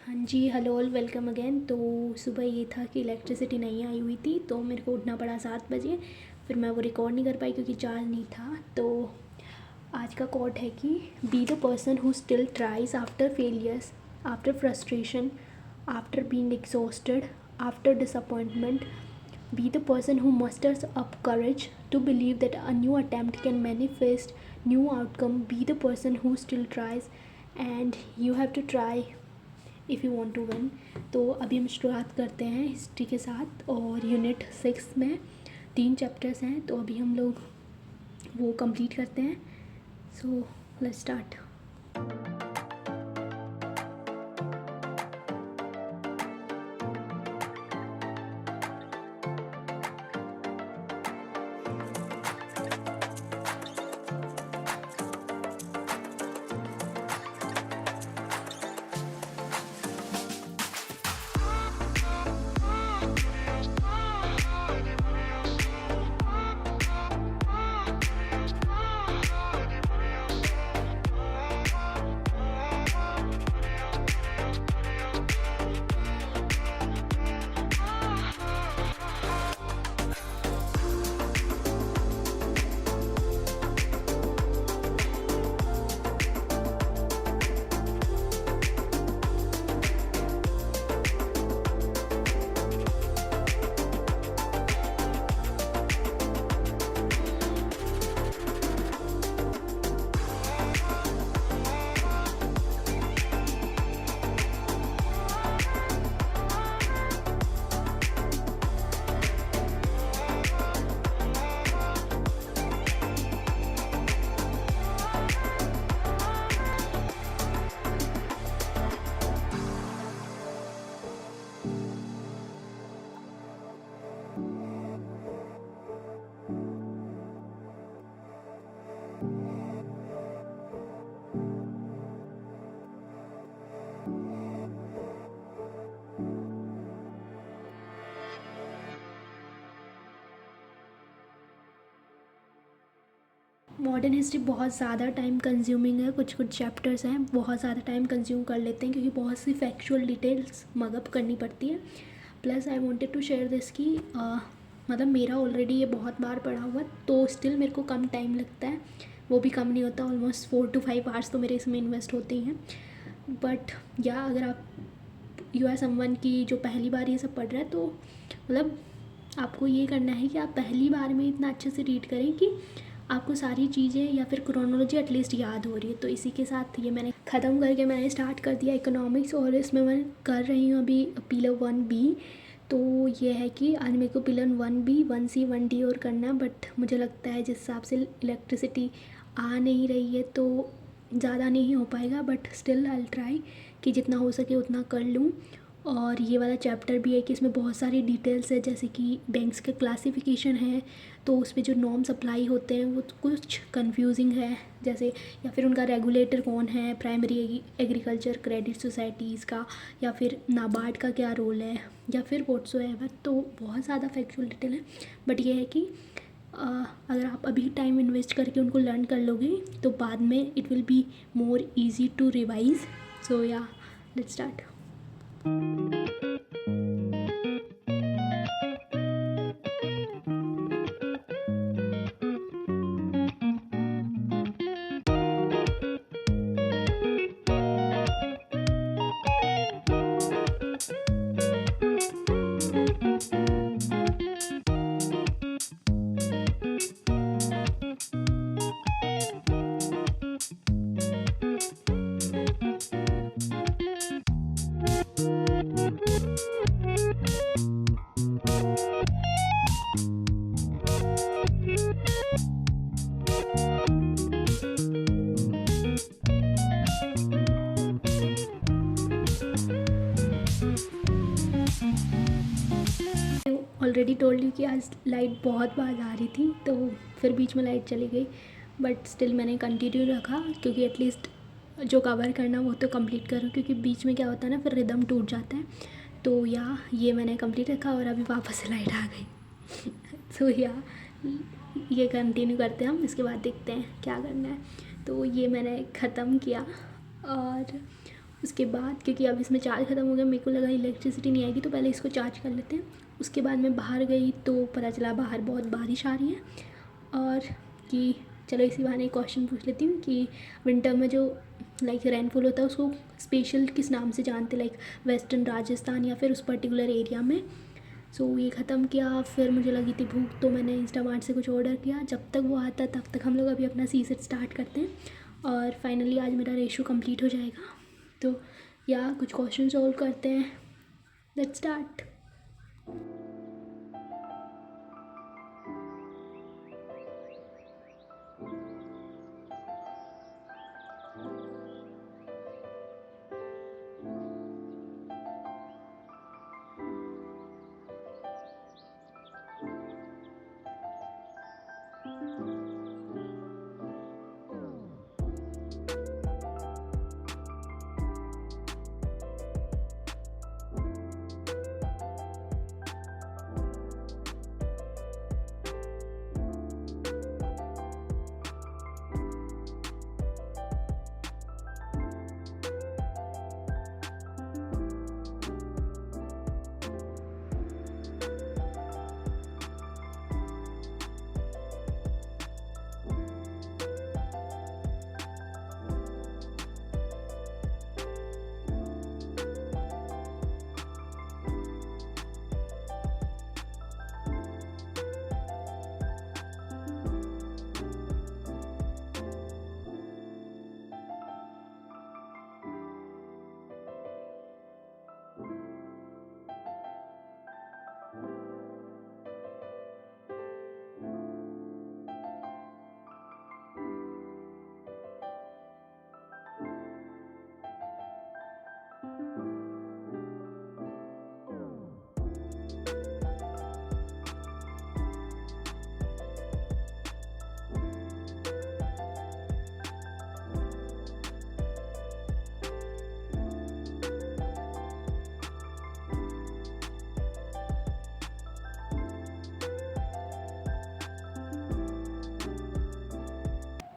हाँ जी, hello all, welcome again. तो सुबह ये था कि इलेक्ट्रिसिटी नहीं आई हुई थी, तो मेरे को उठना पड़ा 7 बजे। फिर मैं वो रिकॉर्ड नहीं कर पाई क्योंकि चार्ज नहीं था। तो आज का कोट है कि be the person who still tries after failures, after frustration, after being exhausted, after disappointment. Be the person who musters up courage to believe that a new attempt can manifest new outcome. Be the person who still tries, and you have to try if you want to win. तो अभी हम शुरुआत करते हैं history के साथ, और unit 6 में 3 चैप्टर्स हैं, तो अभी हम लोग वो कंप्लीट करते हैं। So let's start. Modern history बहुत ज़्यादा टाइम कंज्यूमिंग है। कुछ कुछ चैप्टर्स हैं बहुत ज़्यादा टाइम कंज्यूम कर लेते हैं क्योंकि बहुत सी फैक्चुअल डिटेल्स मगअप करनी पड़ती है। Plus I wanted to share this कि मतलब मेरा ऑलरेडी ये बहुत बार पढ़ा हुआ है, तो स्टिल मेरे को कम टाइम लगता है। वो भी कम नहीं होता, ऑलमोस्ट 4 to 5 आवर्स तो मेरे इसमें इन्वेस्ट होते ही हैं। बट या अगर आप यू आर समवन की जो पहली बार ये सब पढ़ रहा है, तो मतलब आपको ये करना है कि आप पहली बार में इतना अच्छे से रीड करें कि आपको सारी चीज़ें या फिर क्रोनोलॉजी एटलीस्ट याद हो रही है। तो इसी के साथ ये मैंने ख़त्म करके मैंने स्टार्ट कर दिया इकोनॉमिक्स, और इसमें मैं कर रही हूँ अभी पिलर 1B। तो ये है कि आज मेरे को पिलर 1B, 1C, 1D और करना है। बट मुझे लगता है जिस हिसाब से इलेक्ट्रिसिटी आ नहीं रही है तो ज़्यादा नहीं हो पाएगा, बट स्टिल आई ट्राई कि जितना हो सके उतना कर लूँ। और ये वाला चैप्टर भी है कि इसमें बहुत सारी डिटेल्स है, जैसे कि बैंक्स के क्लासिफिकेशन है, तो उसमें जो नॉर्म्स अप्लाई होते हैं वो कुछ कंफ्यूजिंग है, जैसे या फिर उनका रेगुलेटर कौन है, प्राइमरी एग्रीकल्चर क्रेडिट सोसाइटीज़ का, या फिर नाबार्ड का क्या रोल है, या फिर व्हाट्सोएवर। तो बहुत ज़्यादा फैक्चुअल डिटेल है। बट ये है कि अगर आप अभी टाइम इन्वेस्ट करके उनको लर्न कर लोगे तो बाद में it will be more easy to revise. So या let's start. Already told you कि आज लाइट बहुत बार आ रही थी, तो फिर बीच में लाइट चली गई। बट स्टिल मैंने कंटिन्यू रखा क्योंकि एटलीस्ट जो कवर करना वो तो कंप्लीट करूँ, क्योंकि बीच में क्या होता है ना, फिर रिदम टूट जाता है। तो या ये मैंने कंप्लीट रखा और अभी वापस से लाइट आ गई। सो या ये कंटिन्यू करते हैं हम, इसके बाद देखते हैं क्या करना है। तो ये मैंने ख़त्म किया, और उसके बाद क्योंकि अब इसमें चार्ज ख़त्म हो गया, मेरे को लगा इलेक्ट्रिसिटी नहीं आएगी तो पहले इसको चार्ज कर लेते हैं। उसके बाद मैं बाहर गई तो पता चला बाहर बहुत बारिश आ रही है, और कि चलो इसी बहाने क्वेश्चन पूछ लेती हूँ कि विंटर में जो लाइक रेनफॉल होता है उसको स्पेशल किस नाम से जानते, लाइक वेस्टर्न राजस्थान या फिर उस पर्टिकुलर एरिया में। सो ये ख़त्म किया, फिर मुझे लगी थी भूख तो मैंने इंस्टामार्ट से कुछ ऑर्डर किया। जब तक वो आता तब तक हम लोग अभी अपना सी सेट स्टार्ट करते हैं, और फाइनली आज मेरा रेशो कंप्लीट हो जाएगा। तो या कुछ क्वेश्चन सॉल्व करते हैं, लेट्स स्टार्ट।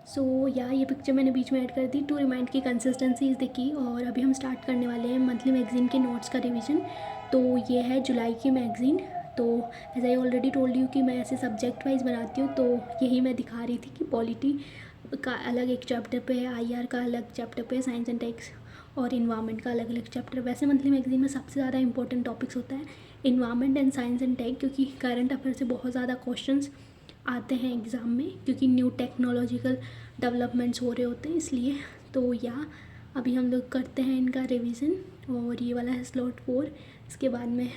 सो ये पिक्चर मैंने बीच में ऐड कर दी टू रिमाइंड की कंसिस्टेंसी इज़ द की। और अभी हम स्टार्ट करने वाले हैं मंथली मैगज़ीन के नोट्स का रिवीजन। तो ये है जुलाई की मैगज़ीन। तो as I already told you कि मैं ऐसे सब्जेक्ट वाइज बनाती हूँ, तो यही मैं दिखा रही थी कि पॉलिटी का अलग एक चैप्टर पे है, IR का अलग चैप्टर पे है, साइंस एंड टेक्स और इन्वायरमेंट का अलग अलग चैप्टर। वैसे मंथली मैगज़ीन में सबसे ज़्यादा इंपॉर्टेंट टॉपिक्स होता है environment and science and tech, क्योंकि करंट अफेयर से बहुत ज़्यादा क्वेश्चंस आते हैं एग्ज़ाम में, क्योंकि न्यू टेक्नोलॉजिकल डेवलपमेंट्स हो रहे होते हैं इसलिए। तो अभी हम लोग करते हैं इनका रिवीजन, और ये वाला है स्लॉट 4। इसके बाद में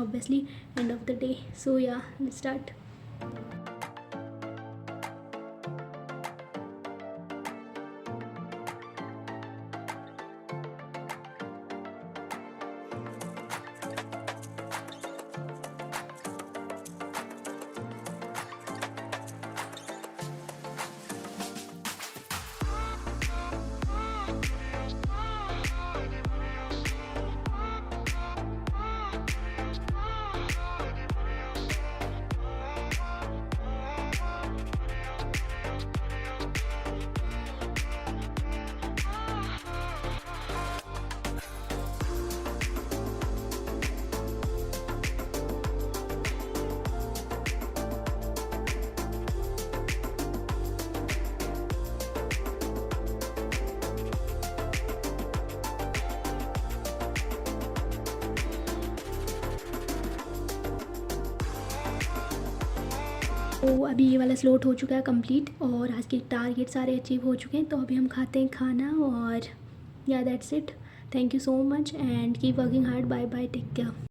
obviously end of the day. So let's start. तो अभी ये वाला स्लॉट हो चुका है कंप्लीट, और आज के टारगेट सारे अचीव हो चुके हैं। तो अभी हम खाते हैं खाना, और that's it. Thank you so much and keep working hard. Bye bye, take care.